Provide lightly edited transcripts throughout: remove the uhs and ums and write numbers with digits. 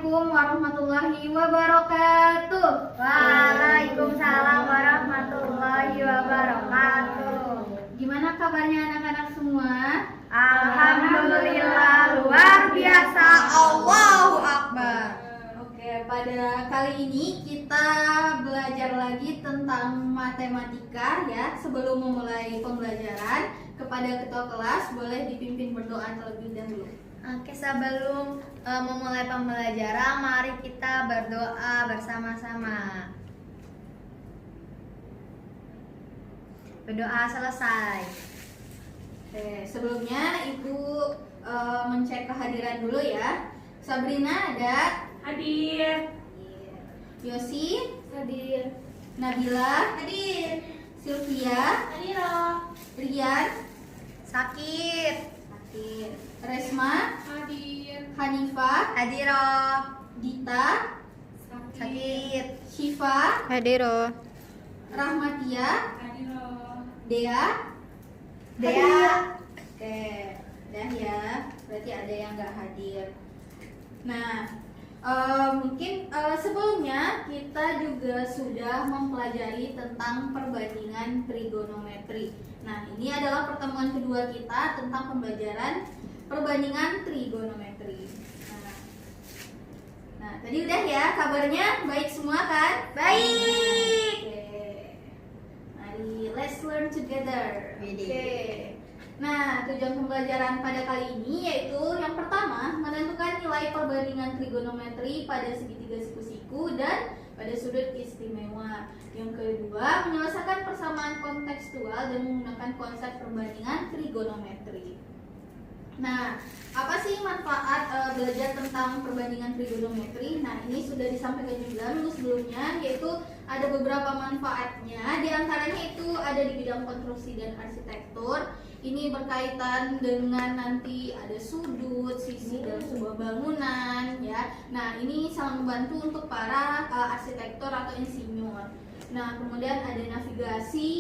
Assalamualaikum warahmatullahi wabarakatuh. Waalaikumsalam warahmatullahi wabarakatuh. Gimana kabarnya anak-anak semua? Alhamdulillah, luar biasa. Allahu Akbar. Oke, pada kali ini kita belajar lagi tentang matematika ya. Sebelum memulai pembelajaran, kepada ketua kelas boleh dipimpin berdoa terlebih dahulu. Oke, sebelum memulai pembelajaran, mari kita berdoa bersama-sama. Berdoa selesai. Oke, sebelumnya Ibu mencek kehadiran dulu ya. Sabrina ada? Hadir. Yosi? Hadir. Nabila? Hadir. Sylvia? Hadir. Rian? Sakit. Hadir. Resma? Hadir. Hanifah? Hadiroh. Dita? Sakit. Syifa? Hadiroh. Rahmatia? Hadir. Dea? Dea. Oke, dah ya. Berarti ada yang nggak hadir. Nah, mungkin sebelumnya kita juga sudah mempelajari tentang perbandingan trigonometri. Nah, ini adalah pertemuan kedua kita tentang pembelajaran perbandingan trigonometri. Nah, tadi udah ya kabarnya baik semua kan? Baik. Oke. Mari let's learn together. Widih. Oke. Nah, tujuan pembelajaran pada kali ini yaitu yang pertama menentukan nilai perbandingan trigonometri pada segitiga siku-siku dan pada sudut istimewa. Yang kedua, menyelesaikan persamaan kontekstual dan menggunakan konsep perbandingan trigonometri. Nah, apa sih manfaat belajar tentang perbandingan trigonometri? Nah, ini sudah disampaikan juga minggu sebelumnya, yaitu ada beberapa manfaatnya. Di antaranya itu ada di bidang konstruksi dan arsitektur. Ini berkaitan dengan nanti ada sudut, sisi dalam sebuah bangunan, ya. Nah, ini sangat membantu untuk para arsitektur atau insinyur. Nah, kemudian ada navigasi,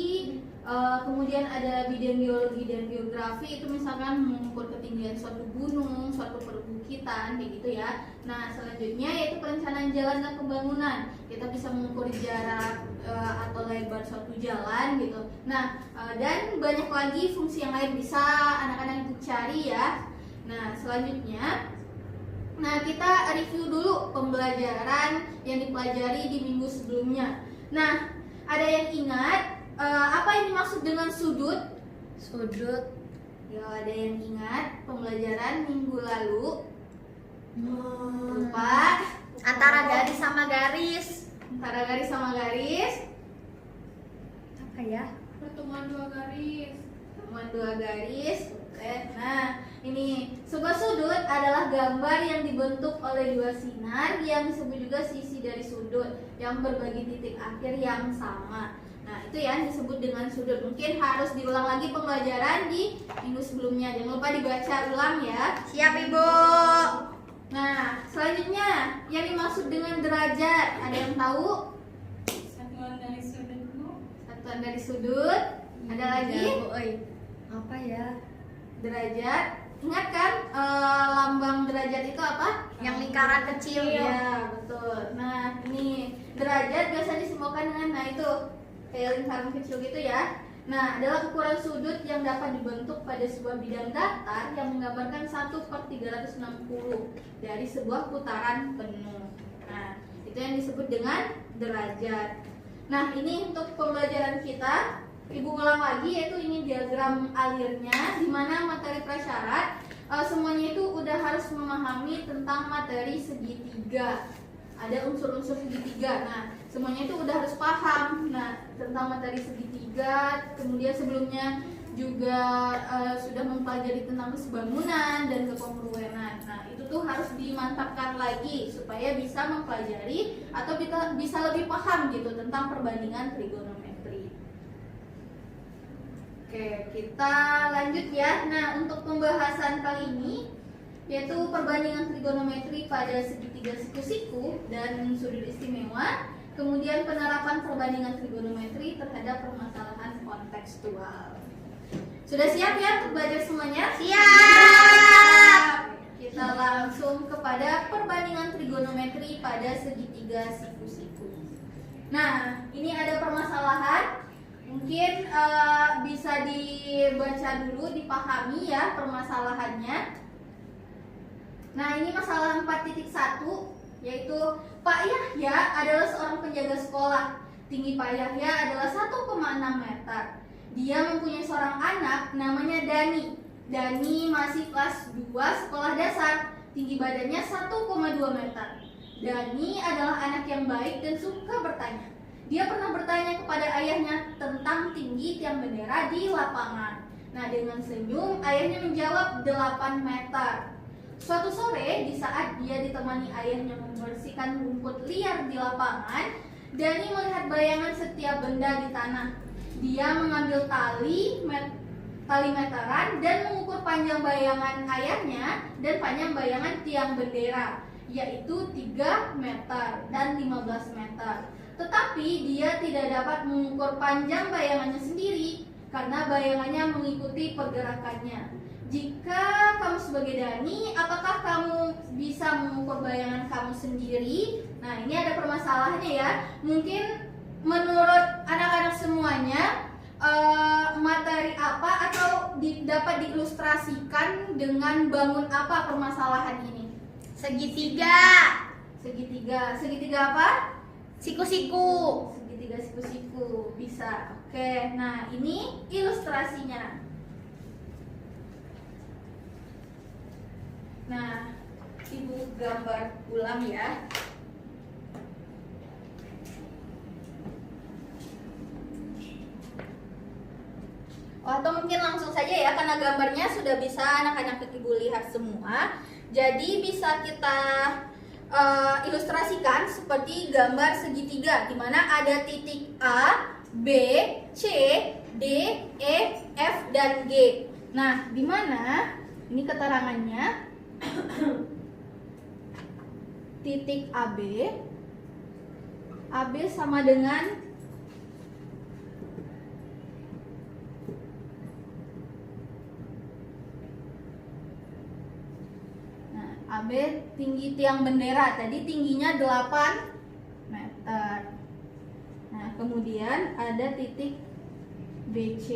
kemudian ada bidang geologi dan geografi, itu misalkan mengukur ketinggian suatu gunung, suatu perbukitan, kayak gitu ya. Nah, selanjutnya yaitu perencanaan jalan dan pembangunan. Kita bisa mengukur jarak atau lebar suatu jalan gitu. Nah, dan banyak lagi fungsi yang lain bisa anak-anak itu cari ya. Nah, selanjutnya, nah kita review dulu pembelajaran yang dipelajari di minggu sebelumnya. Nah, ada yang ingat apa yang dimaksud dengan sudut? Sudut. Ya, ada yang ingat pembelajaran minggu lalu? Lupa? Antara garis sama garis. Antara garis sama garis? Apa ya? Pertemuan dua garis. Pertemuan dua garis. Nah, ini sebuah sudut adalah gambar yang dibentuk oleh dua sinar yang disebut juga sisi dari sudut yang berbagi titik akhir yang sama. Nah, itu yang disebut dengan sudut. Mungkin harus diulang lagi pembelajaran di minggu sebelumnya. Jangan lupa dibaca ulang ya. Siap, Ibu. Nah, selanjutnya yang dimaksud dengan derajat. Ada yang tahu? Satuan dari sudutmu. Satuan dari sudut. Ada lagi? Apa ya? Derajat. Ingat kan lambang derajat itu apa? Yang lingkaran kecil. Iya, betul. Nah, ini derajat biasa disimbolkan dengan itu kayak lingkaran kecil gitu ya. Nah, adalah ukuran sudut yang dapat dibentuk pada sebuah bidang datar yang menggambarkan 1/360 dari sebuah putaran penuh. Nah, itu yang disebut dengan derajat. Nah, ini untuk pembelajaran kita. Ibu ulang lagi, yaitu ini diagram alirnya, di mana materi prasyarat semuanya itu udah harus memahami tentang materi segitiga. Ada unsur-unsur segitiga. Nah, semuanya itu udah harus paham. Nah, tentang materi segitiga. Kemudian sebelumnya juga sudah mempelajari tentang kesebangunan dan kekongruenan. Nah, itu tuh harus dimantapkan lagi supaya bisa mempelajari atau bisa lebih paham gitu tentang perbandingan trigonometri. Oke, kita lanjut ya. Nah, untuk pembahasan kali ini yaitu perbandingan trigonometri pada segitiga siku-siku dan sudut istimewa, kemudian penerapan perbandingan trigonometri terhadap permasalahan kontekstual. Sudah siap ya untuk belajar semuanya? Siap. Kita kita langsung kepada perbandingan trigonometri pada segitiga siku-siku. Nah, ini ada permasalahan. Mungkin bisa dibaca dulu, dipahami ya permasalahannya. Nah, ini masalah 4.1, yaitu Pak Yahya adalah seorang penjaga sekolah. Tinggi Pak Yahya adalah 1,6 meter. Dia mempunyai seorang anak namanya Dani. Dani masih kelas 2 sekolah dasar. Tinggi badannya 1,2 meter. Dani adalah anak yang baik dan suka bertanya. Dia pernah bertanya kepada ayahnya tentang tinggi tiang bendera di lapangan. Nah, dengan senyum ayahnya menjawab 8 meter. Suatu sore, di saat dia ditemani ayahnya membersihkan rumput liar di lapangan, Dani melihat bayangan setiap benda di tanah. Dia mengambil tali meteran dan mengukur panjang bayangan ayahnya dan panjang bayangan tiang bendera, yaitu 3 meter dan 15 meter. Tetapi dia tidak dapat mengukur panjang bayangannya sendiri karena bayangannya mengikuti pergerakannya. Jika kamu sebagai Dani, apakah kamu bisa mengukur bayangan kamu sendiri? Nah, ini ada permasalahannya ya. Mungkin menurut anak-anak semuanya, materi apa atau dapat diilustrasikan dengan bangun apa permasalahan ini? Segitiga. Segitiga apa? Siku-siku. Segitiga siku-siku, bisa. Oke, nah ini ilustrasinya. Nah, Ibu gambar ulang ya. Atau mungkin langsung saja ya, karena gambarnya sudah bisa anak-anak Ibu lihat semua. Jadi bisa kita ilustrasikan seperti gambar segitiga, di mana ada titik A, B, C, D, E, F, dan G. Nah, di mana ini keterangannya? Titik AB sama dengan AB tinggi tiang bendera, tadi tingginya 8 meter. Nah, kemudian ada titik BC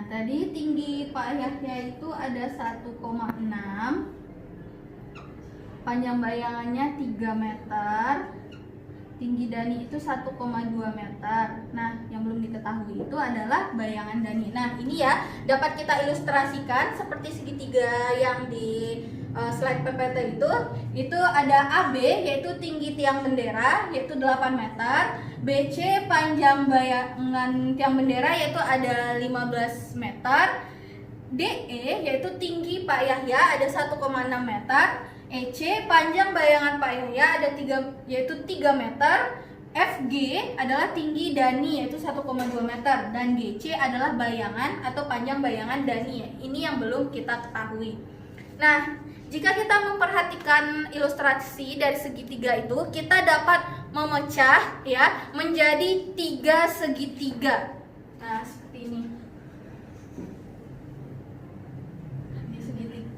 Tadi tinggi Pak Yahya itu ada 1,6, panjang bayangannya 3 meter, tinggi Dani itu 1,2 meter. Nah, yang belum diketahui itu adalah bayangan Dani. Nah, ini ya dapat kita ilustrasikan seperti segitiga yang di slide PPT itu ada AB yaitu tinggi tiang bendera yaitu 8 meter, BC panjang bayangan tiang bendera yaitu ada 15 meter, DE yaitu tinggi Pak Yahya ada 1,6 meter, EC panjang bayangan Pak Yahya ada 3 meter, FG adalah tinggi Dani yaitu 1,2 meter, dan GC adalah bayangan atau panjang bayangan Dani. Ini yang belum kita ketahui. Nah, jika kita memperhatikan ilustrasi dari segitiga itu, kita dapat memecah ya menjadi 3 segitiga. Nah, seperti ini. Ini segitiga.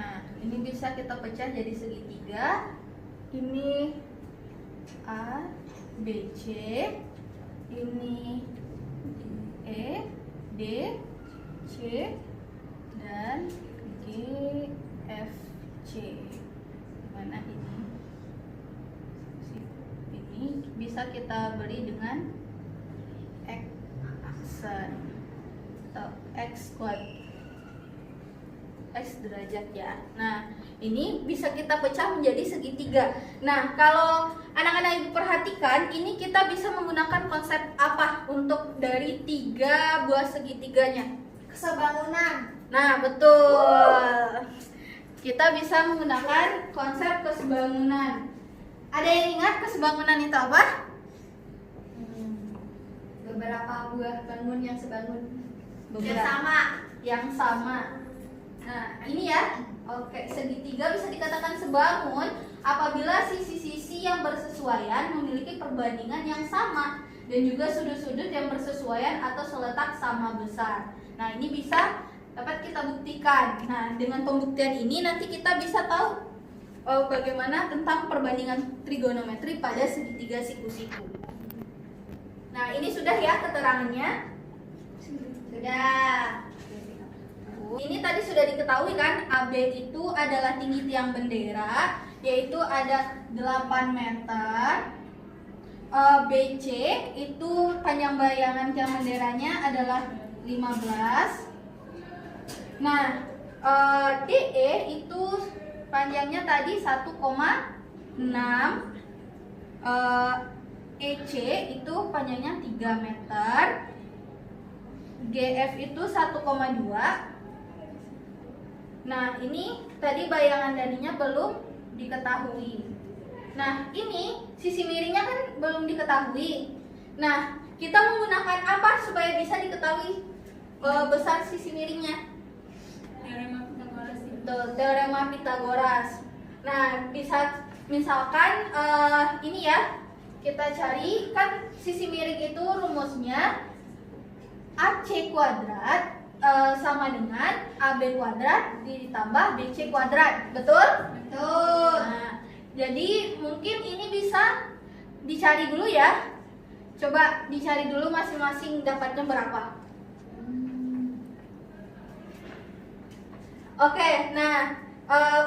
Nah, ini bisa kita pecah jadi segitiga. Ini A, B, C. Ini E, D, C, dan G, F, C. Mana ini? Ini bisa kita beri dengan aksen atau X kuadrat. X derajat ya. Nah, ini bisa kita pecah menjadi segitiga. Nah, kalau anak-anak ibu perhatikan, ini kita bisa menggunakan konsep apa untuk dari 3 buah segitiganya? Kesebangunan. Nah, betul. Kita bisa menggunakan konsep kesebangunan. Ada yang ingat kesebangunan itu apa? Beberapa buah bangun yang sebangun. Yang sama. Nah, ini ya. Oke, segitiga bisa dikatakan sebangun apabila sisi-sisi yang bersesuaian memiliki perbandingan yang sama dan juga sudut-sudut yang bersesuaian atau seletak sama besar. Nah, ini bisa dapat kita buktikan. Nah, dengan pembuktian ini nanti kita bisa tahu bagaimana tentang perbandingan trigonometri pada segitiga siku-siku. Nah, ini sudah ya keterangannya? Sudah. Ini tadi sudah diketahui kan, AB itu adalah tinggi tiang bendera, yaitu ada 8 meter. BC itu panjang bayangan tiang benderanya adalah 15. Nah, DE itu panjangnya tadi 1,6. EC itu panjangnya 3 meter. GF itu 1,2. Nah, ini tadi bayangan darinya belum diketahui. Nah, ini sisi miringnya kan belum diketahui. Nah, kita menggunakan apa supaya bisa diketahui besar sisi miringnya? Teorema Pythagoras. Betul, teorema Pythagoras. Nah, bisa misalkan ini ya, kita cari kan sisi miring itu rumusnya AC kuadrat sama dengan AB kuadrat ditambah BC kuadrat, betul? Betul. Nah, jadi mungkin ini bisa dicari dulu ya. Coba dicari dulu masing-masing dapatnya berapa. Oke, nah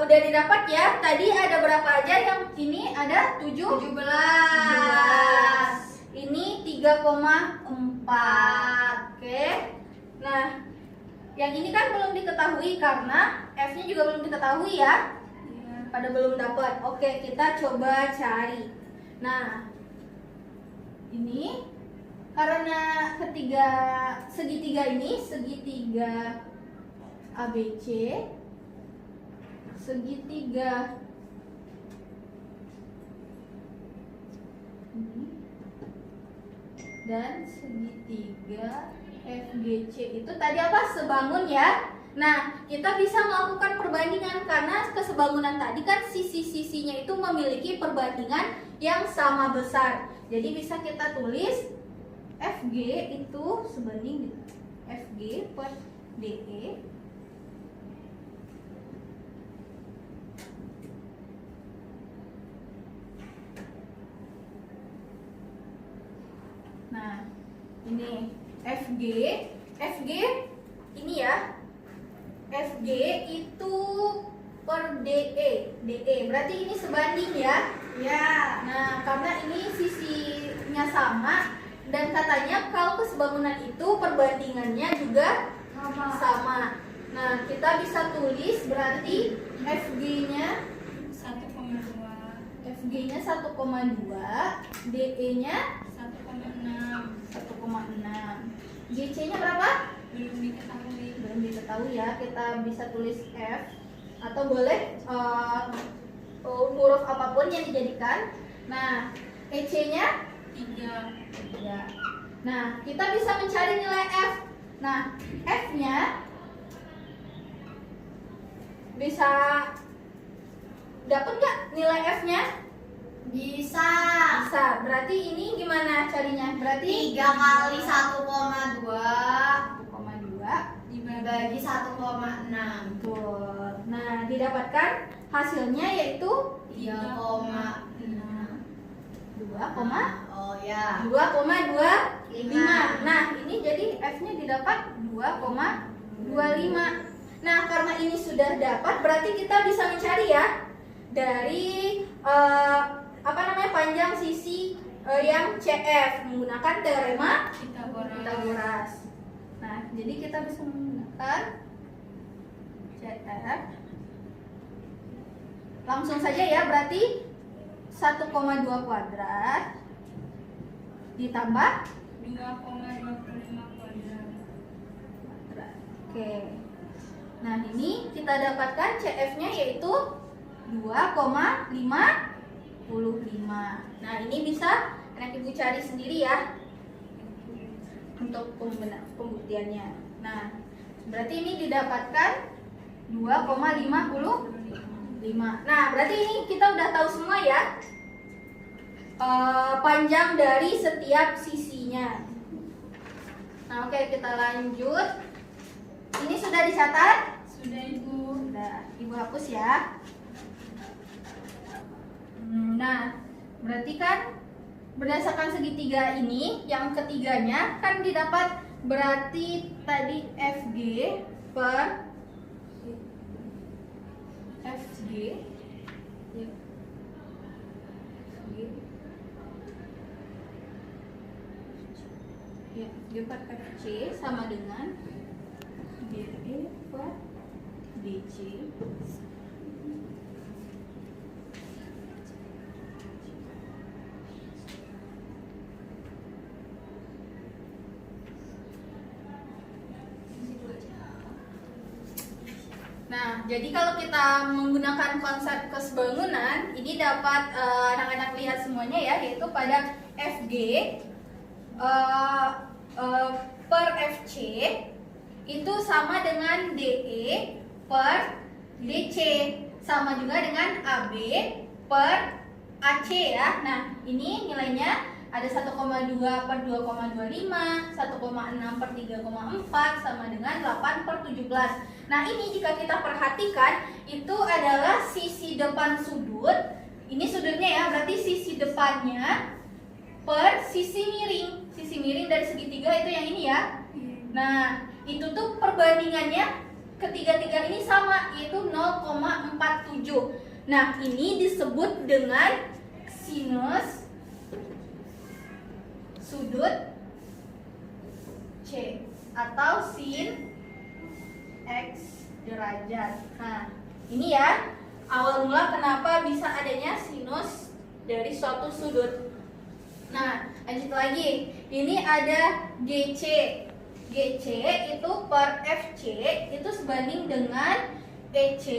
udah didapat ya. Tadi ada berapa aja yang ini ada 17. Ini 3,4. Oke. Nah, yang ini kan belum diketahui karena F-nya juga belum diketahui ya. Pada belum dapat. Oke, kita coba cari. Nah, ini karena segitiga ini segitiga ABC, segitiga ini dan segitiga FGC itu tadi apa? Sebangun ya. Nah, kita bisa melakukan perbandingan karena kesebangunan tadi kan sisi-sisinya itu memiliki perbandingan yang sama besar. Jadi bisa kita tulis FG itu sebanding FG per DE Nah, ini FG ini ya. FG itu per DE. Berarti ini sebanding ya? Ya. Nah, karena ini sisinya sama dan katanya kalau kesebangunan itu perbandingannya juga sama. Nah, kita bisa tulis berarti FG-nya 1,2. FG-nya 1,2, DE-nya 1,6. GC-nya berapa? Belum diketahui. Belum diketahui ya. Kita bisa tulis F atau boleh huruf apapun yang dijadikan. Nah, EC-nya 3. Nah, kita bisa mencari nilai F. Nah, F-nya bisa dapat nggak nilai F-nya? Bisa. Bisa. Berarti ini gimana carinya? Berarti 3 kali 1,2 1,2 dibagi 1,6. Betul. Nah, di didapatkan hasilnya yaitu 3,5. 2,25. Oh ya. Nah, ini jadi F-nya didapat 2,25. Nah, karena ini sudah dapat, berarti kita bisa mencari ya dari panjang sisi yang CF menggunakan teorema Pythagoras. Nah, jadi kita bisa menggunakan CF. Langsung saja ya, berarti 1,2 kuadrat ditambah 2,25 kuadrat. Oke. Nah, ini kita dapatkan CF-nya yaitu 2,55. Nah, ini bisa anak ibu cari sendiri ya untuk pembuktiannya. Nah, berarti ini didapatkan 2,55. Nah, berarti ini kita udah tahu semua ya panjang dari setiap sisinya. Nah, oke, kita lanjut. Ini sudah dicatat? Sudah Ibu. Sudah, Ibu hapus ya. Nah, berarti kan berdasarkan segitiga ini, yang ketiganya kan didapat, berarti tadi FG per FG ya. FG ya, G per FC sama dengan DE per DC. Nah, jadi kalau kita menggunakan konsep kesebangunan, ini dapat anak-anak lihat semuanya ya, yaitu pada FG per FC itu sama dengan DE per DC, sama juga dengan AB per AC ya. Nah, ini nilainya ada 1,2 per 2,25, 1,6 per 3,4 sama dengan 8 per 17. Nah, ini jika kita perhatikan itu adalah sisi depan sudut. Ini sudutnya ya, berarti sisi depannya per sisi miring. Sisi miring dari segitiga itu yang ini ya. Nah, itu tuh perbandingannya ketiga-tiga ini sama, yaitu 0,47. Nah, ini disebut dengan sinus sudut C atau sin X derajat. Nah, ini ya awal mula kenapa bisa adanya sinus dari suatu sudut. Nah, lanjut lagi. Ini ada GC. GC itu per FC itu sebanding dengan EC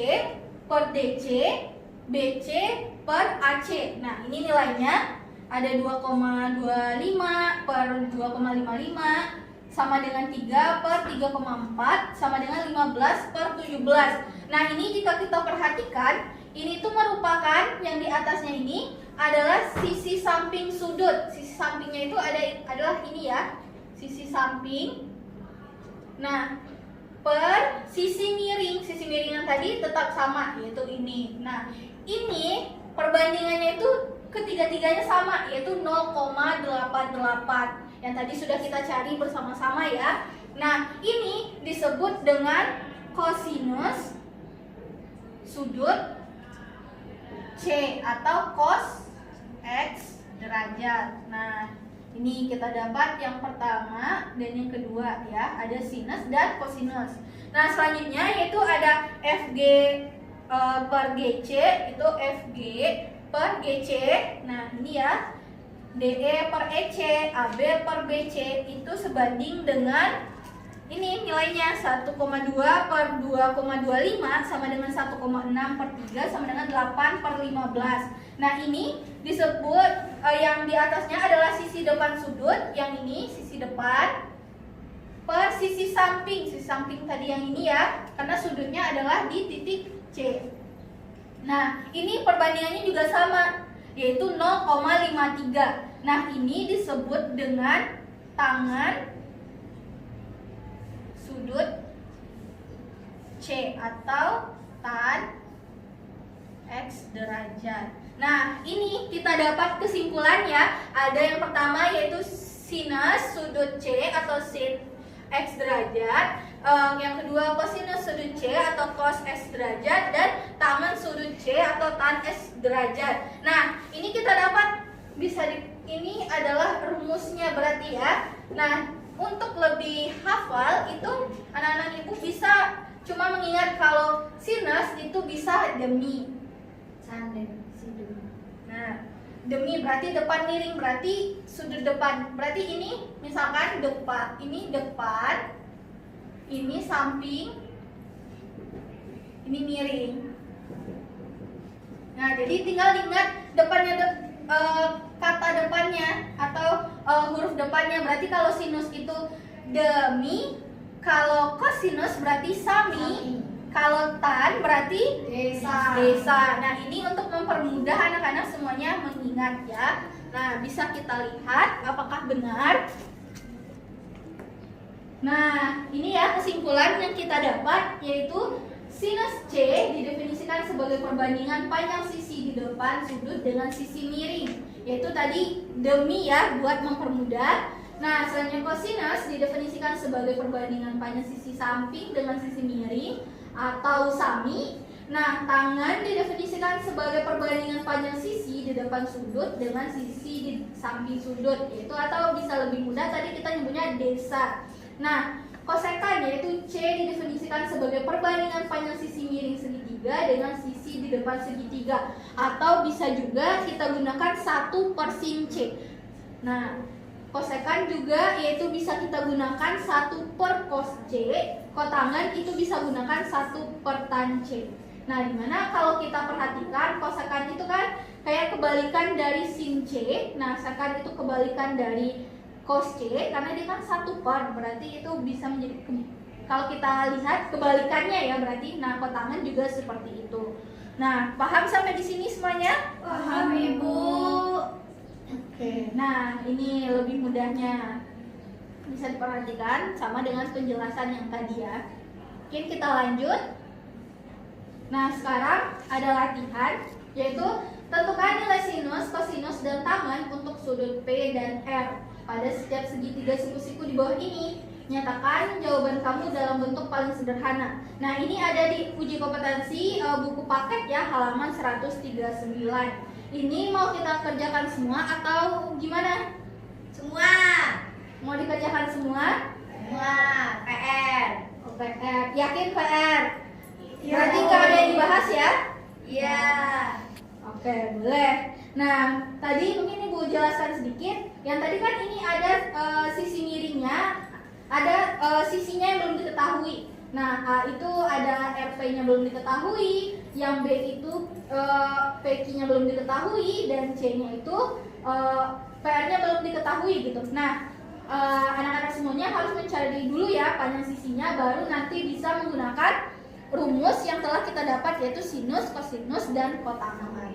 per DC, BC per AC. Nah, ini nilainya ada 2,25 per 2,55 sama dengan 3 per 3,4 sama dengan 15 per 17. Nah, ini jika kita perhatikan, ini tuh merupakan yang di atasnya ini adalah sisi samping sudut. Sisi sampingnya itu adalah ini ya, sisi samping. Nah, per sisi miring. Sisi miring yang tadi tetap sama, yaitu ini. Nah, ini perbandingannya itu ketiga-tiganya sama, yaitu 0,88. Yang tadi sudah kita cari bersama-sama ya. Nah, ini disebut dengan kosinus sudut C atau cos X derajat. Nah, ini kita dapat yang pertama dan yang kedua ya, ada sinus dan kosinus. Nah, selanjutnya yaitu ada FG per GC, itu FG per GC. Nah, ini ya, DE per EC, AB per BC itu sebanding dengan ini nilainya 1,2 per 2,25 sama dengan 1,6 per 3 sama dengan 8 per 15. Nah, ini disebut yang di atasnya adalah sisi depan sudut, yang ini sisi depan per sisi samping. Sisi samping tadi yang ini ya, karena sudutnya adalah di titik C. Nah, ini perbandingannya juga sama, yaitu 0,53. Nah, ini disebut dengan tangan sudut C atau tan X derajat. Nah, ini kita dapat kesimpulannya. Ada yang pertama yaitu sinus sudut C atau sin X derajat. Yang kedua kosinus sudut C atau cos X derajat, dan tangen sudut C atau tan X derajat. Nah, ini kita dapat ini adalah rumusnya berarti ya. Nah, untuk lebih hafal itu anak-anak ibu bisa cuma mengingat kalau sinus itu bisa demi. Nah, demi berarti depan miring, berarti sudut depan. Berarti ini misalkan depan, ini depan, ini samping, ini miring. Nah, jadi tinggal ingat depannya kata depannya atau huruf depannya. Berarti kalau sinus itu demi, kalau kosinus berarti sami, kalau tan berarti desa. Nah, ini untuk mempermudah anak-anak semuanya mengingat ya. Nah, bisa kita lihat apakah benar. Nah, ini ya kesimpulan yang kita dapat, yaitu sinus C didefinisikan sebagai perbandingan panjang sisi di depan sudut dengan sisi miring, yaitu tadi demi ya buat mempermudah. Nah, selanjutnya kosinus didefinisikan sebagai perbandingan panjang sisi samping dengan sisi miring atau sami. Nah, tangan didefinisikan sebagai perbandingan panjang sisi di depan sudut dengan sisi di samping sudut, yaitu atau bisa lebih mudah tadi kita nyebutnya desa. Nah, kosekan yaitu C didefinisikan sebagai perbandingan panjang sisi miring segitiga dengan sisi di depan segitiga, atau bisa juga kita gunakan 1/sin C. Nah, kosekan juga yaitu bisa kita gunakan 1/cos C. Kotangan itu bisa gunakan 1/tan C. Nah, dimana kalau kita perhatikan kosekan itu kan kayak kebalikan dari sin C. Nah, sekan itu kebalikan dari cos C, karena dia kan 1/, berarti itu bisa menjadi kalau kita lihat kebalikannya ya berarti. Nah, kotangan juga seperti itu. Nah, paham sampai di sini semuanya? Paham, Ibu. Oke. Nah, ini lebih mudahnya bisa diperhatikan sama dengan penjelasan yang tadi ya. Mungkin kita lanjut. Nah, sekarang ada latihan, yaitu tentukan nilai sinus, kosinus, dan tangen untuk sudut P dan R pada setiap segitiga siku-siku di bawah ini. Nyatakan jawaban kamu dalam bentuk paling sederhana. Nah, ini ada di uji kompetensi buku paket ya, halaman 139. Ini mau kita kerjakan semua atau gimana? Semua. Mau dikerjakan semua? Semua. PR. Oh, PR. Yakin PR? Iya. Berarti nggak ada yang dibahas ya? Iya. Oke, boleh. Nah, tadi mungkin Ibu jelaskan sedikit. Yang tadi kan ini ada sisi miringnya, ada sisinya yang belum diketahui. Nah, A itu ada RP-nya belum diketahui, yang B itu PQ-nya belum diketahui, dan C-nya itu PR-nya belum diketahui gitu. Nah, anak-anak semuanya harus mencari dulu ya panjang sisinya, baru nanti bisa menggunakan rumus yang telah kita dapat, yaitu sinus, kosinus, dan kotangan.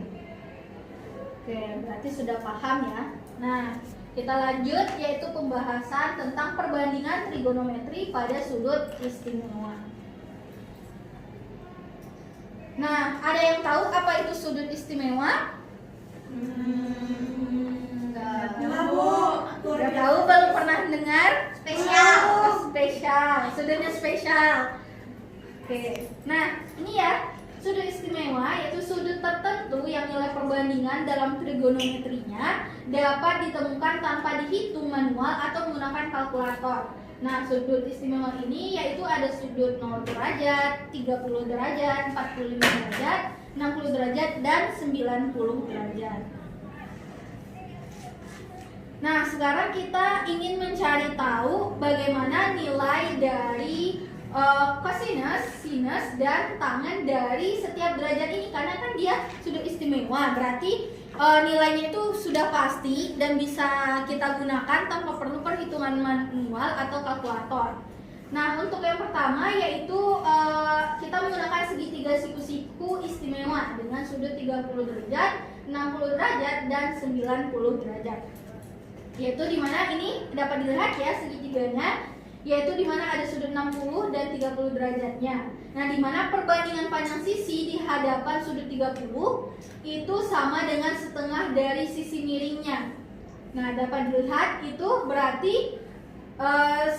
Oke, berarti sudah paham ya. Nah, kita lanjut, yaitu pembahasan tentang perbandingan trigonometri pada sudut istimewa. Nah, ada yang tahu apa itu sudut istimewa? Enggak. Udah tahu, belum pernah dengar? Spesial. Oh, spesial. Sudutnya spesial. Oke. Nah, ini ya, sudut istimewa yaitu sudut tertentu yang nilai perbandingan dalam trigonometrinya dapat ditemukan tanpa dihitung manual atau menggunakan kalkulator. Nah, sudut istimewa ini yaitu ada sudut 0 derajat, 30 derajat, 45 derajat, 60 derajat, dan 90 derajat. Nah, sekarang kita ingin mencari tahu bagaimana nilai dari kosinus, sinus, dan tangen dari setiap derajat ini, karena kan dia sudut istimewa, berarti nilainya itu sudah pasti dan bisa kita gunakan tanpa perlu perhitungan manual atau kalkulator. Nah, untuk yang pertama yaitu kita menggunakan segitiga siku-siku istimewa dengan sudut 30 derajat, 60 derajat, dan 90 derajat. Yaitu dimana ini dapat dilihat ya segitiganya, yaitu dimana ada sudut 60 dan 30 derajatnya. Nah, di mana perbandingan panjang sisi di hadapan sudut 30 itu sama dengan setengah dari sisi miringnya. Nah, dapat dilihat itu berarti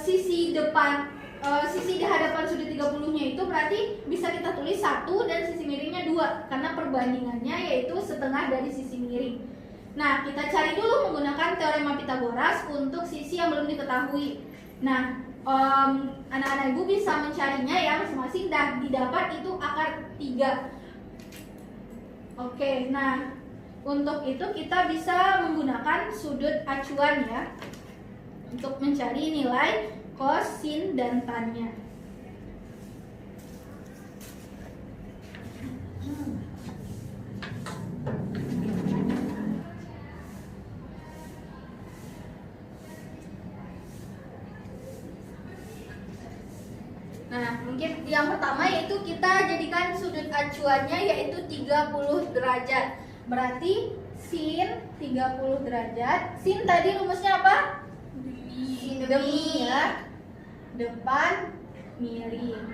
sisi depan sisi di hadapan sudut 30-nya itu berarti bisa kita tulis 1 dan sisi miringnya 2 karena perbandingannya yaitu setengah dari sisi miring. Nah, kita cari dulu menggunakan teorema Pitagoras untuk sisi yang belum diketahui. Nah, anak-anak ibu bisa mencarinya ya masing-masing dan didapat itu akar 3. Oke, nah untuk itu kita bisa menggunakan sudut acuan ya untuk mencari nilai cos, sin, dan tan-nya. Nah, mungkin yang pertama yaitu kita jadikan sudut acuannya yaitu 30 derajat. Berarti sin 30 derajat. Sin tadi rumusnya apa? Demi ya. Depan miring.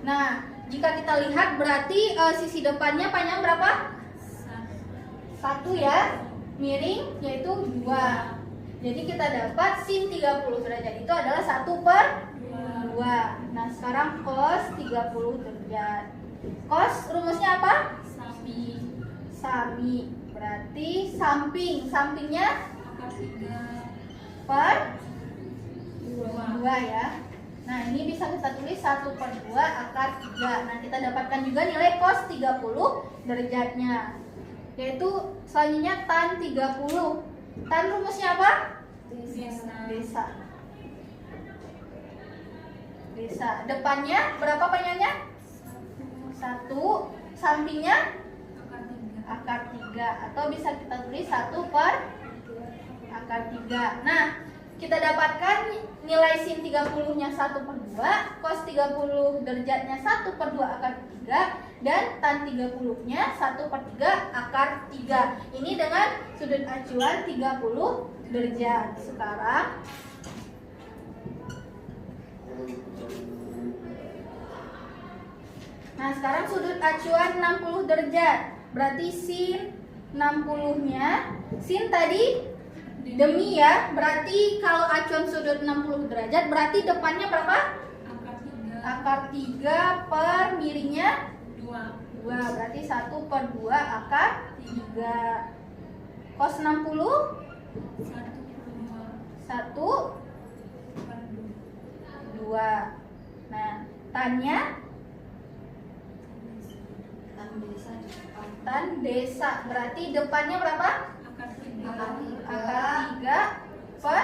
Nah, jika kita lihat berarti sisi depannya panjang berapa? 1 ya. Miring yaitu 2. Jadi kita dapat sin 30 derajat itu adalah 1/2. Nah, sekarang cos 30 derajat. Cos rumusnya apa? Sami. Berarti samping. Sampingnya Akar 3 per 2 ya. Nah, ini bisa kita tulis 1/2 akar 3. Nah, kita dapatkan juga nilai cos 30 derajatnya. Yaitu selanjutnya tan 30. Tan rumusnya apa? Desa. Depannya berapa panjangnya? 1. Sampingnya akar 3. Atau bisa kita tulis 1/akar 3. Nah, kita dapatkan nilai sin 30-nya 1/2, cos 30 derajatnya 1/2 akar 3, dan tan 30-nya 1/3 akar 3. Ini dengan sudut acuan 30 derajat. Sekarang sekarang sudut acuan 60 derajat. Berarti sin 60-nya, sin tadi demi ya. Berarti kalau acuan sudut 60 derajat berarti depannya berapa? Akar 3 per miringnya 2. Berarti 1/2 akar 3. Cos 60 1/2. Nah, tannya tan desa. Berarti depannya berapa? Akar 3 per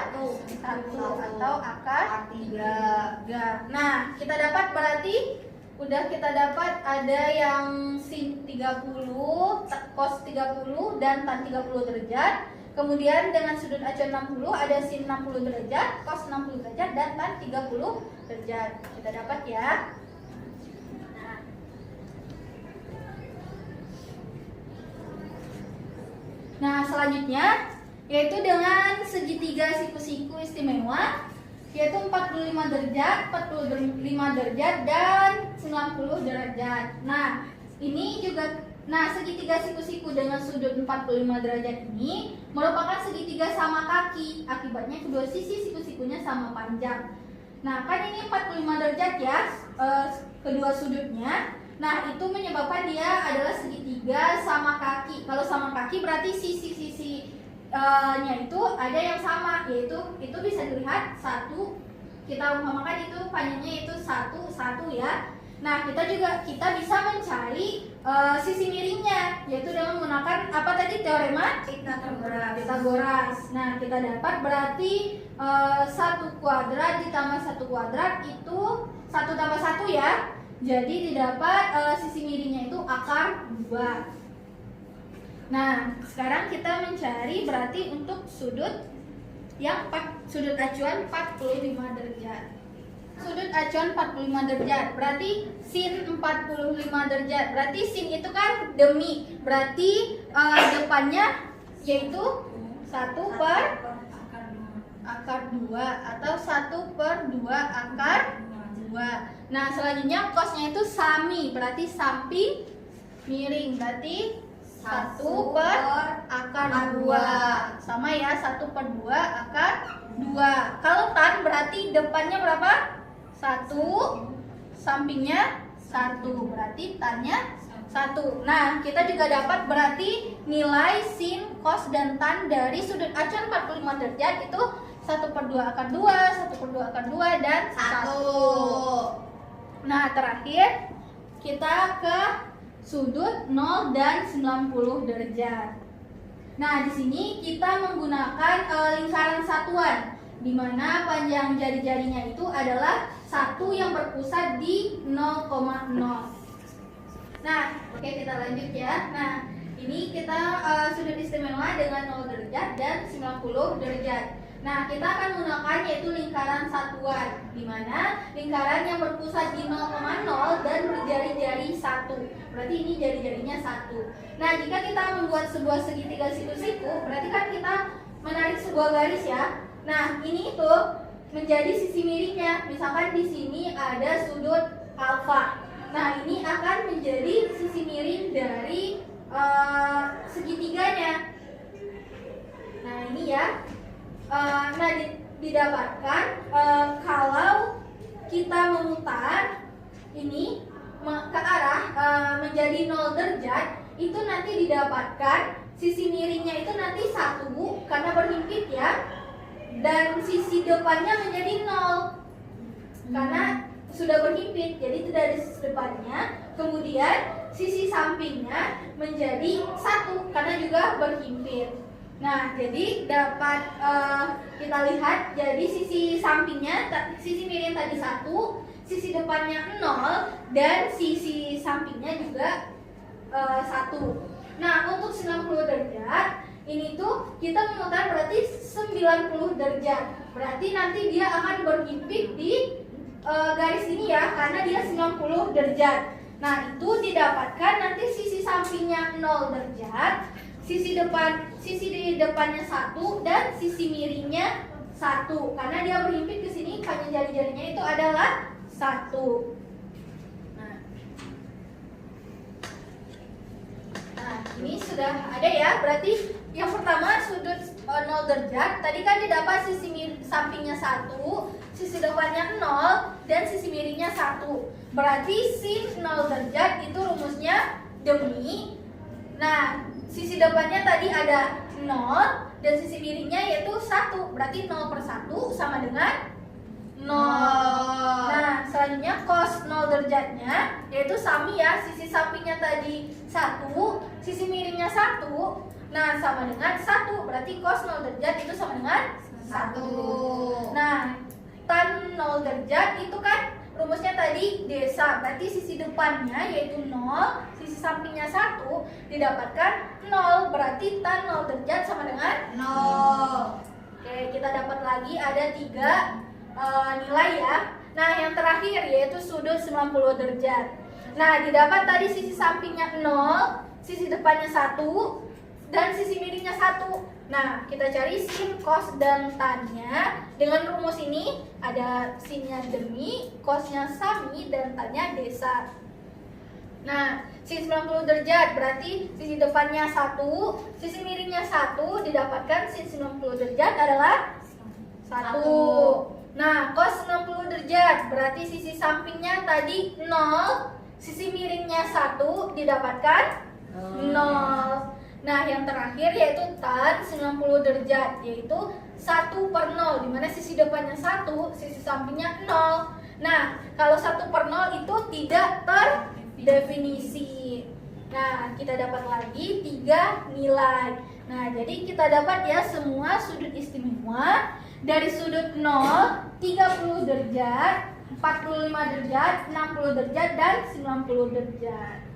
1 atau akar 3. Nah, kita dapat berarti kita dapat ada yang sin 30, cos 30 dan tan 30 derajat. Kemudian dengan sudut acuan 60 ada sin 60 derajat, cos 60 derajat dan tan 30 derajat. Kita dapat ya. Nah, selanjutnya yaitu dengan segitiga siku-siku istimewa yaitu 45 derajat, 45 derajat dan 90 derajat. Nah, ini juga segitiga siku-siku dengan sudut 45 derajat ini merupakan segitiga sama kaki. Akibatnya kedua sisi siku-sikunya sama panjang. Nah, kan ini 45 derajat ya kedua sudutnya. Nah, itu menyebabkan dia adalah segitiga sama kaki. Kalau sama kaki berarti sisi-sisinya itu ada yang sama, yaitu itu bisa dilihat 1. Kita umpamakan itu panjangnya itu 1 ya. Nah, kita bisa mencari sisi miringnya, yaitu dengan menggunakan apa tadi teorema Pitagoras. Nah, kita dapat berarti 1 kuadrat ditambah 1 kuadrat itu 1 tambah 1 ya. Jadi didapat sisi miringnya itu akar 2. Nah, sekarang kita mencari berarti untuk sudut acuan 45 derajat. Sudut acuan 45 derajat berarti sin 45 derajat. Berarti sin itu kan demi. Berarti depannya yaitu 1 per akar 2 atau 1/2 akar 2. Nah, selanjutnya cosnya itu sami, berarti samping miring, berarti 1 per akar 2. Sama ya, 1/2 akar 2. Kalau tan berarti depannya berapa? 1, sampingnya 1, berarti tannya 1. Nah, kita juga dapat berarti nilai sin, cos, dan tan dari sudut acuan 45 derajat itu 1/2 akar 2, 1/2 akar 2, dan 1. Nah, terakhir kita ke sudut 0 dan 90 derajat. Nah, di sini kita menggunakan lingkaran satuan, di mana panjang jari-jarinya itu adalah 1 yang berpusat di 0,0. Nah, oke, kita lanjut ya. Nah, ini kita sudut istimewa dengan 0 derajat dan 90 derajat. Nah, kita akan menggunakan yaitu lingkaran satuan, di mana lingkaran yang berpusat di 0,0 dan berjari-jari 1. Berarti ini jari-jarinya 1. Nah, jika kita membuat sebuah segitiga siku-siku, berarti kan kita menarik sebuah garis ya. Nah, ini tuh menjadi sisi miringnya. Misalkan di sini ada sudut alfa. Nah, ini akan menjadi sisi miring dari segitiganya. Nah, ini ya. Didapatkan kalau kita memutar ini ke arah menjadi 0 derajat, itu nanti didapatkan sisi miringnya itu nanti 1 karena berhimpit ya, dan sisi depannya menjadi 0 karena sudah berhimpit, jadi itu dari sisi depannya. Kemudian sisi sampingnya menjadi 1 karena juga berhimpit. Nah, jadi dapat kita lihat, jadi sisi sampingnya, sisi miring tadi 1, sisi depannya 0, dan sisi sampingnya juga 1. Nah, untuk 90 derajat, ini tuh kita memutar berarti 90 derajat. Berarti nanti dia akan berhimpit di garis ini ya, karena dia 90 derajat. Nah, itu didapatkan nanti sisi sampingnya 0 derajat, sisi depannya 1, dan sisi miringnya 1. Karena dia berhimpit ke sini, panjang jari-jarinya itu adalah 1. Nah, ini sudah ada ya. Berarti yang pertama sudut 0 derajat. Tadi kan didapat sisi sampingnya 1, sisi depannya 0, dan sisi miringnya 1. Berarti sin 0 derajat itu rumusnya demi. Nah, sisi depannya tadi ada 0 dan sisi miringnya yaitu 1. Berarti 0/1 sama dengan 0. Nah, selanjutnya cos 0 derajatnya yaitu sami ya, sisi sampingnya tadi 1, sisi miringnya 1. Nah, sama dengan 1. Berarti cos 0 derajat itu sama dengan 1. Nah, tan 0 derajat itu kan rumusnya tadi desa, berarti sisi depannya yaitu 0, sisi sampingnya 1, didapatkan 0, berarti tan 0 derajat sama dengan 0. Oke, kita dapat lagi ada 3 nilai ya. Nah, yang terakhir yaitu sudut 90 derajat. Nah, didapat tadi sisi sampingnya 0, sisi depannya 1, dan sisi miringnya 1. Nah, kita cari sin, cos, dan tannya. Dengan rumus ini ada sinnya demi, cosnya sami, dan tannya desa. Nah, sin 90 derajat berarti sisi depannya 1, sisi miringnya 1, didapatkan sin 90 derajat adalah 1. Nah, cos 90 derajat berarti sisi sampingnya tadi 0, sisi miringnya 1, didapatkan 0. Nah, yang terakhir yaitu tan 90 derajat, yaitu 1/0, dimana sisi depannya 1, sisi sampingnya 0. Nah, kalau 1/0 itu tidak terdefinisi. Nah, kita dapat lagi 3 nilai. Nah, jadi kita dapat ya semua sudut istimewa dari sudut 0, 30 derajat, 45 derajat, 60 derajat, dan 90 derajat.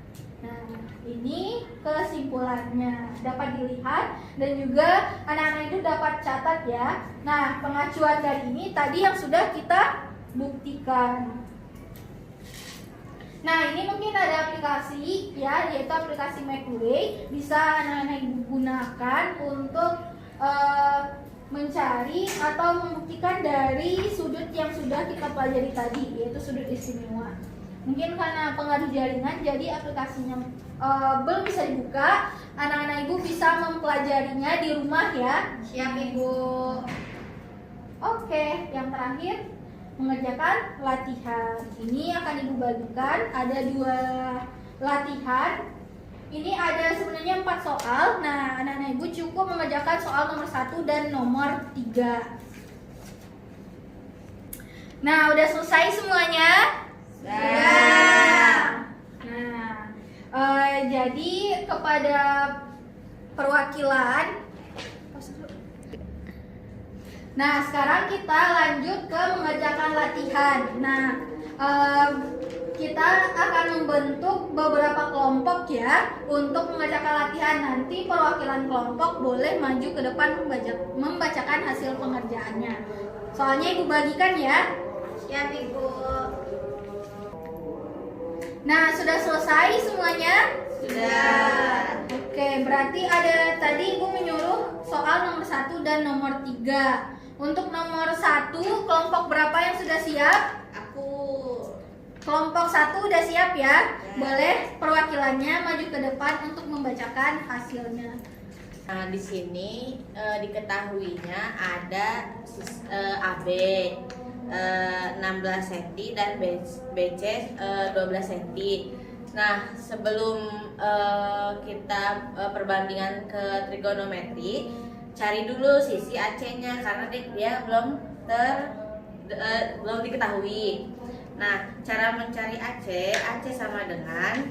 Nah, ini kesimpulannya dapat dilihat dan juga anak-anak itu dapat catat ya. Nah, pengacuan dari ini tadi yang sudah kita buktikan. Nah, ini mungkin ada aplikasi ya, yaitu aplikasi Macway. Bisa anak-anak gunakan untuk mencari atau membuktikan dari sudut yang sudah kita pelajari tadi, yaitu sudut istimewa. Mungkin karena pengaruh jaringan, jadi aplikasinya belum bisa dibuka. Anak-anak ibu bisa mempelajarinya di rumah ya. Siap Ibu. Oke, yang terakhir mengerjakan latihan. Ini akan ibu bagikan, ada 2 latihan. Ini ada sebenarnya 4 soal. Nah, anak-anak ibu cukup mengerjakan soal nomor 1 dan nomor 3. Nah, udah selesai semuanya? Sudah. Nah, jadi kepada perwakilan. Nah, sekarang kita lanjut ke mengerjakan latihan. Nah, kita akan membentuk beberapa kelompok ya untuk mengerjakan latihan. Nanti perwakilan kelompok boleh maju ke depan membacakan hasil pengerjaannya. Soalnya ibu bagikan ya. Siap Ibu. Nah, sudah selesai semuanya? Sudah. Oke, berarti ada tadi ibu menyuruh soal nomor 1 dan nomor 3. Untuk nomor 1, kelompok berapa yang sudah siap? Aku. Kelompok 1 udah siap ya? Ya. Boleh perwakilannya maju ke depan untuk membacakan hasilnya. Nah, di sini diketahuinya ada AB 16 cm dan BC 12 cm. Nah, sebelum kita perbandingan ke trigonometri, cari dulu sisi AC-nya karena dia belum diketahui. Nah, cara mencari AC sama dengan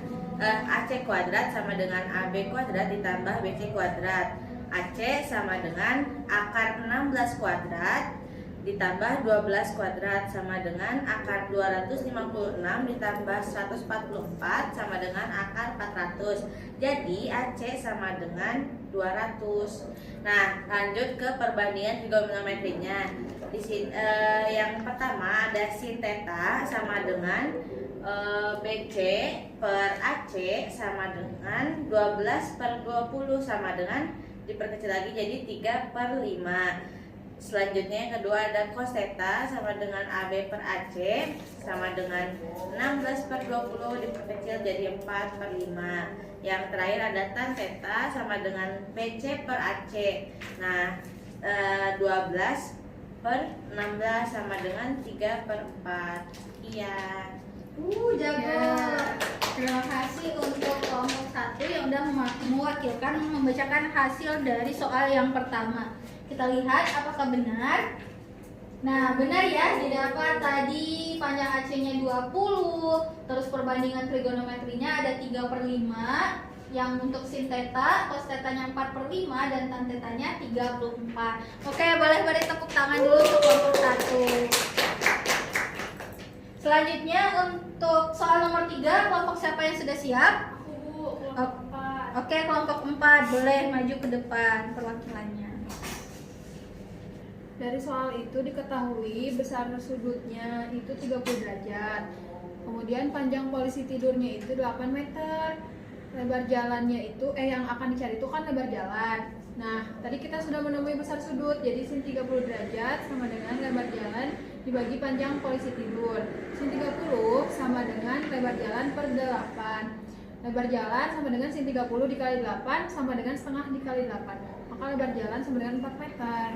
AC kuadrat sama dengan AB kuadrat ditambah BC kuadrat. AC sama dengan akar 16 kuadrat ditambah 12 kuadrat sama dengan akar 256 ditambah 144 sama dengan akar 400. Jadi AC sama dengan 200. Nah, lanjut ke perbandingan trigonometrinya. Di sini yang pertama ada sin theta sama dengan BC per AC sama dengan 12 per 20 sama dengan diperkecil lagi jadi 3/5. Selanjutnya yang kedua ada cos theta sama dengan AB per AC sama dengan 16 per 20 diperkecil jadi 4/5. Yang terakhir ada tan theta sama dengan BC per AC. Nah, 12 per 16 sama dengan 3/4. Sekian. Jago. Ya. Terima kasih untuk kelompok 1 yang udah mewakilkan membacakan hasil dari soal yang pertama. Kita lihat apakah benar. Nah, benar ya. Jadi apa tadi panjang AC-nya 20, terus perbandingan trigonometrinya ada 3/5. Yang untuk sin theta, cos theta-nya 4/5 dan tan theta-nya 34. Oke, boleh beri tepuk tangan dulu untuk kelompok 1. Selanjutnya untuk soal nomor 3, kelompok siapa yang sudah siap? Aku, kelompok 4. Oke, kelompok 4 boleh maju ke depan perwakilannya. Dari soal itu diketahui besar sudutnya itu 30 derajat. Kemudian panjang polisi tidurnya itu 8 meter. Lebar jalannya itu yang akan dicari itu kan lebar jalan. Nah, tadi kita sudah menemui besar sudut. Jadi sin 30 derajat sama dengan lebar jalan dibagi panjang polisi tidur. Sin 30 sama dengan lebar jalan per 8. Lebar jalan sama dengan sin 30 dikali 8 sama dengan setengah dikali 8. Maka lebar jalan sama dengan 4 meter.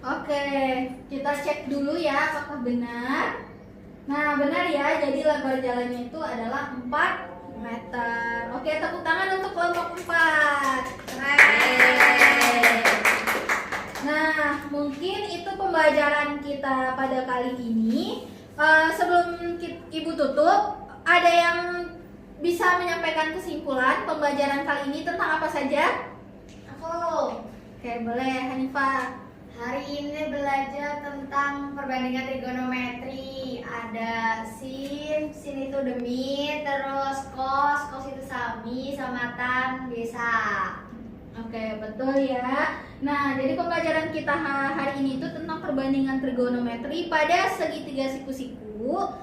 Oke, kita cek dulu ya apakah benar. Nah, benar ya. Jadi lebar jalannya itu adalah 4 meter. Oke, tepuk tangan untuk kelompok 4. Keren. Nah, mungkin itu pembelajaran kita pada kali ini. Sebelum Ibu tutup, ada yang bisa menyampaikan kesimpulan pembelajaran kali ini tentang apa saja? Aku. Oke, boleh Hanifah. Hari ini belajar tentang perbandingan trigonometri. Ada sin itu demi, terus cos itu sami, sama tan biasa. Oke, betul ya. Nah, jadi pembelajaran kita hari ini itu tentang perbandingan trigonometri pada segitiga siku-siku.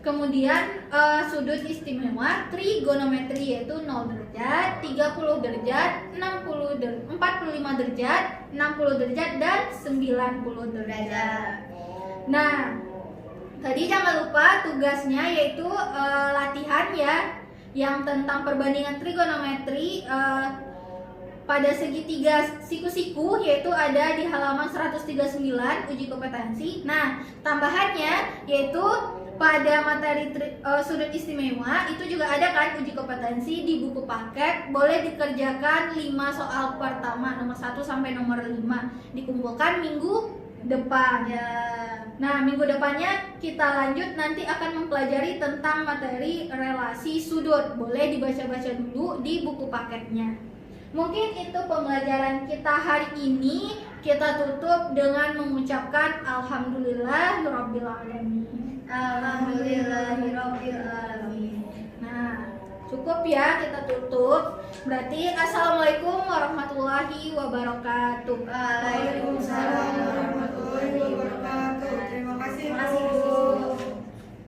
Kemudian sudut istimewa trigonometri yaitu 0 derajat, 30 derajat, 45 derajat, 60 derajat, dan 90 derajat. Nah, tadi jangan lupa tugasnya yaitu latihan ya, yang tentang perbandingan trigonometri pada segitiga siku-siku, yaitu ada di halaman 139 uji kompetensi. Nah, tambahannya yaitu pada materi sudut istimewa itu juga ada kan uji kompetensi di buku paket. Boleh dikerjakan 5 soal pertama nomor 1 sampai nomor 5, dikumpulkan minggu depan ya. Nah, minggu depannya kita lanjut, nanti akan mempelajari tentang materi relasi sudut. Boleh dibaca-baca dulu di buku paketnya. Mungkin itu pembelajaran kita hari ini. Kita tutup dengan mengucapkan alhamdulillahirabbil alamin. Alhamdulillahirabbil alamin. Nah, cukup ya, kita tutup. Berarti assalamualaikum warahmatullahi wabarakatuh. Waalaikumsalam.